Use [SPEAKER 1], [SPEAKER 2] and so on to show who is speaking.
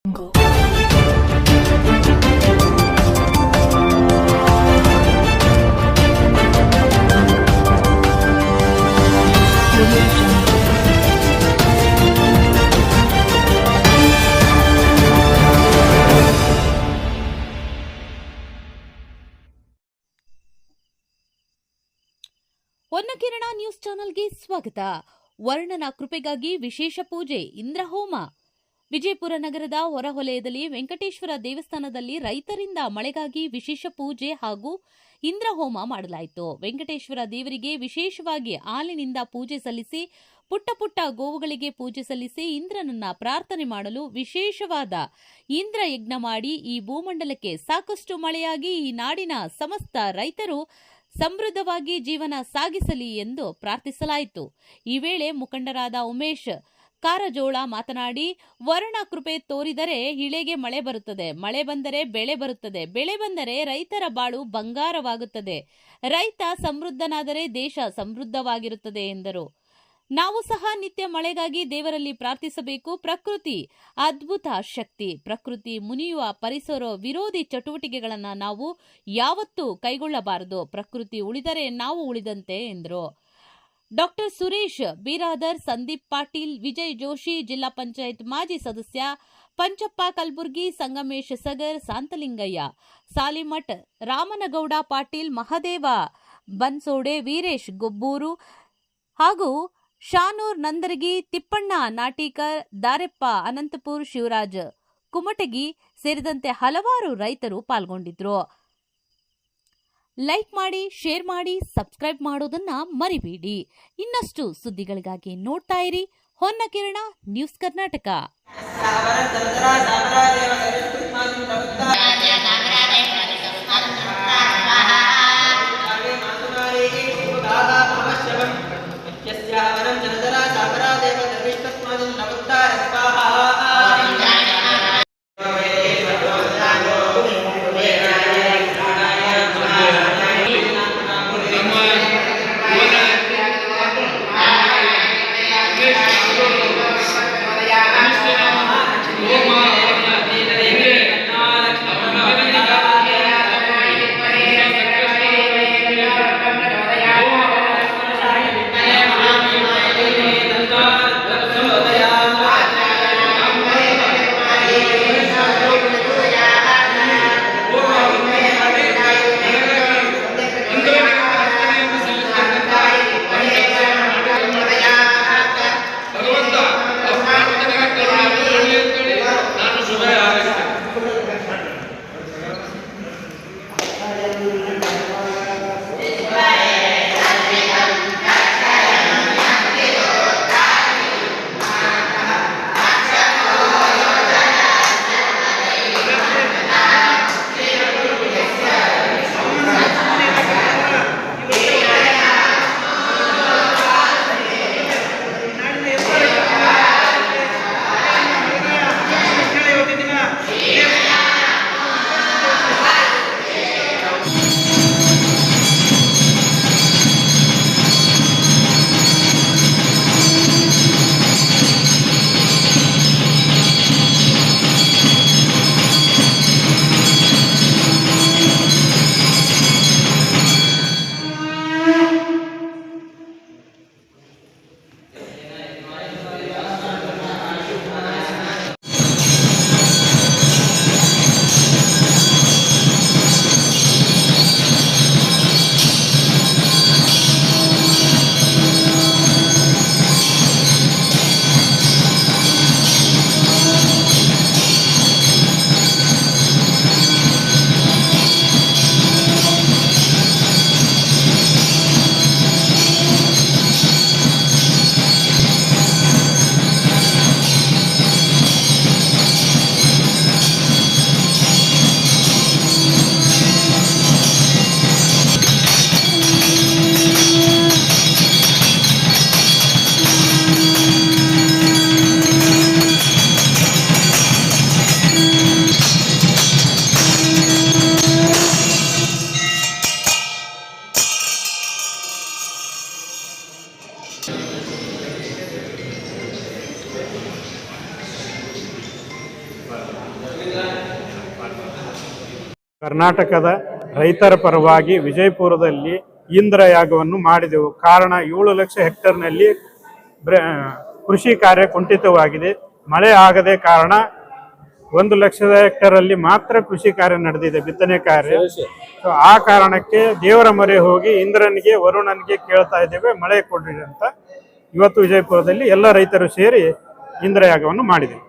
[SPEAKER 1] ಹೊನ್ನಕಿರಣ news ಚಾನೆಲ್ಗೆ ಸ್ವಾಗತ. ವರ್ಣನ ಕೃಪೆಗಾಗಿ ವಿಶೇಷ ಪೂಜೆ, ಇಂದ್ರಹೋಮ. ವಿಜಯಪುರ ನಗರದ ಹೊರವಲಯದಲ್ಲಿ ವೆಂಕಟೇಶ್ವರ ದೇವಸ್ಥಾನದಲ್ಲಿ ರೈತರಿಂದ ಮಳೆಗಾಗಿ ವಿಶೇಷ ಪೂಜೆ ಹಾಗೂ ಇಂದ್ರಹೋಮ ಮಾಡಲಾಯಿತು. ವೆಂಕಟೇಶ್ವರ ದೇವರಿಗೆ ವಿಶೇಷವಾಗಿ ಹಾಲಿನಿಂದ ಪೂಜೆ ಸಲ್ಲಿಸಿ, ಪುಟ್ಟ ಪುಟ್ಟ ಗೋವುಗಳಿಗೆ ಪೂಜೆ ಸಲ್ಲಿಸಿ ಇಂದ್ರನನ್ನ ಪ್ರಾರ್ಥನೆ ಮಾಡಲು ವಿಶೇಷವಾದ ಇಂದ್ರ ಯಜ್ಞ ಮಾಡಿ ಈ ಭೂಮಂಡಲಕ್ಕೆ ಸಾಕಷ್ಟು ಮಳೆಯಾಗಿ ಈ ನಾಡಿನ ಸಮಸ್ತ ರೈತರು ಸಮೃದ್ಧವಾಗಿ ಜೀವನ ಸಾಗಿಸಲಿ ಎಂದು ಪ್ರಾರ್ಥಿಸಲಾಯಿತು. ಈ ವೇಳೆ ಮುಖಂಡರಾದ ಉಮೇಶ್ ಕಾರಜೋಳ ಮಾತನಾಡಿ, ವರ್ಣ ಕೃಪೆ ತೋರಿದರೆ ಇಳೆಗೆ ಮಳೆ ಬರುತ್ತದೆ, ಮಳೆ ಬಂದರೆ ಬೆಳೆ ಬರುತ್ತದೆ, ಬೆಳೆ ಬಂದರೆ ರೈತರ ಬಾಳು ಬಂಗಾರವಾಗುತ್ತದೆ, ರೈತ ಸಮೃದ್ಧನಾದರೆ ದೇಶ ಸಮೃದ್ಧವಾಗಿರುತ್ತದೆ ಎಂದರು. ನಾವು ಸಹ ನಿತ್ಯ ಮಳೆಗಾಗಿ ದೇವರಲ್ಲಿ ಪ್ರಾರ್ಥಿಸಬೇಕು. ಪ್ರಕೃತಿ ಅದ್ಭುತ ಶಕ್ತಿ. ಪ್ರಕೃತಿ ಮುನಿಯುವ ಪರಿಸರ ವಿರೋಧಿ ಚಟುವಟಿಕೆಗಳನ್ನು ನಾವು ಯಾವತ್ತೂ ಕೈಗೊಳ್ಳಬಾರದು. ಪ್ರಕೃತಿ ಉಳಿದರೆ ನಾವು ಉಳಿದಂತೆ ಎಂದರು. ಡಾಕ್ಟರ್ ಸುರೇಶ್ ಬಿರಾದರ್, ಸಂದೀಪ್ ಪಾಟೀಲ್, ವಿಜಯ್ ಜೋಶಿ, ಜಿಲ್ಲಾ ಪಂಚಾಯತ್ ಮಾಜಿ ಸದಸ್ಯ ಪಂಚಪ್ಪ ಕಲಬುರ್ಗಿ, ಸಂಗಮೇಶ್ ಸಗರ್, ಶಾಂತಲಿಂಗಯ್ಯ ಸಾಲಿಮಠ್, ರಾಮನಗೌಡ ಪಾಟೀಲ್, ಮಹದೇವ ಬನ್ಸೋಡೆ, ವೀರೇಶ್ ಗೊಬ್ಬೂರು ಹಾಗೂ ಶಾನೂರ್ ನಂದರಗಿ, ತಿಪ್ಪಣ್ಣ ನಾಟೀಕರ್, ದಾರೆಪ್ಪ ಅನಂತಪುರ್, ಶಿವರಾಜ್ ಕುಮಟಗಿ ಸೇರಿದಂತೆ ಹಲವಾರು ರೈತರು ಪಾಲ್ಗೊಂಡಿದ್ರು. ಲೈಕ್ ಮಾಡಿ, ಶೇರ್ ಮಾಡಿ, ಸಬ್ಸ್ಕ್ರೈಬ್ ಮಾಡೋದನ್ನ ಮರಿಬೇಡಿ. ಇನ್ನಷ್ಟು ಸುದ್ದಿಗಳಿಗಾಗಿ ನೋಡ್ತಾ ಇರಿ ಹೊನ್ನಕಿರಣ ನ್ಯೂಸ್ ಕರ್ನಾಟಕ.
[SPEAKER 2] Oma ಕರ್ನಾಟಕದ ರೈತರ ಪರವಾಗಿ ವಿಜಯಪುರದಲ್ಲಿ ಇಂದ್ರಯಾಗವನ್ನು ಮಾಡಿದೆವು. ಕಾರಣ 7 ಲಕ್ಷ ಹೆಕ್ಟೇರ್ನಲ್ಲಿ ಕೃಷಿ ಕಾರ್ಯ ಕುಂಠಿತವಾಗಿದೆ. ಮಳೆ ಆಗದೆ ಕಾರಣ 1 ಲಕ್ಷದ ಹೆಕ್ಟೇರಲ್ಲಿ ಮಾತ್ರ ಕೃಷಿ ಕಾರ್ಯ ನಡೆದಿದೆ, ಬಿತ್ತನೆ ಕಾರ್ಯ. ಆ ಕಾರಣಕ್ಕೆ ದೇವರ ಮೊರೆ ಹೋಗಿ ಇಂದ್ರನಿಗೆ ವರುಣನಿಗೆ ಕೇಳ್ತಾ ಇದ್ದೇವೆ, ಮಳೆ ಕೊಡ್ರಿ ಅಂತ. ಇವತ್ತು ವಿಜಯಪುರದಲ್ಲಿ ಎಲ್ಲ ರೈತರು ಸೇರಿ ಇಂದ್ರಯಾಗವನ್ನು ಮಾಡಿದೆವು.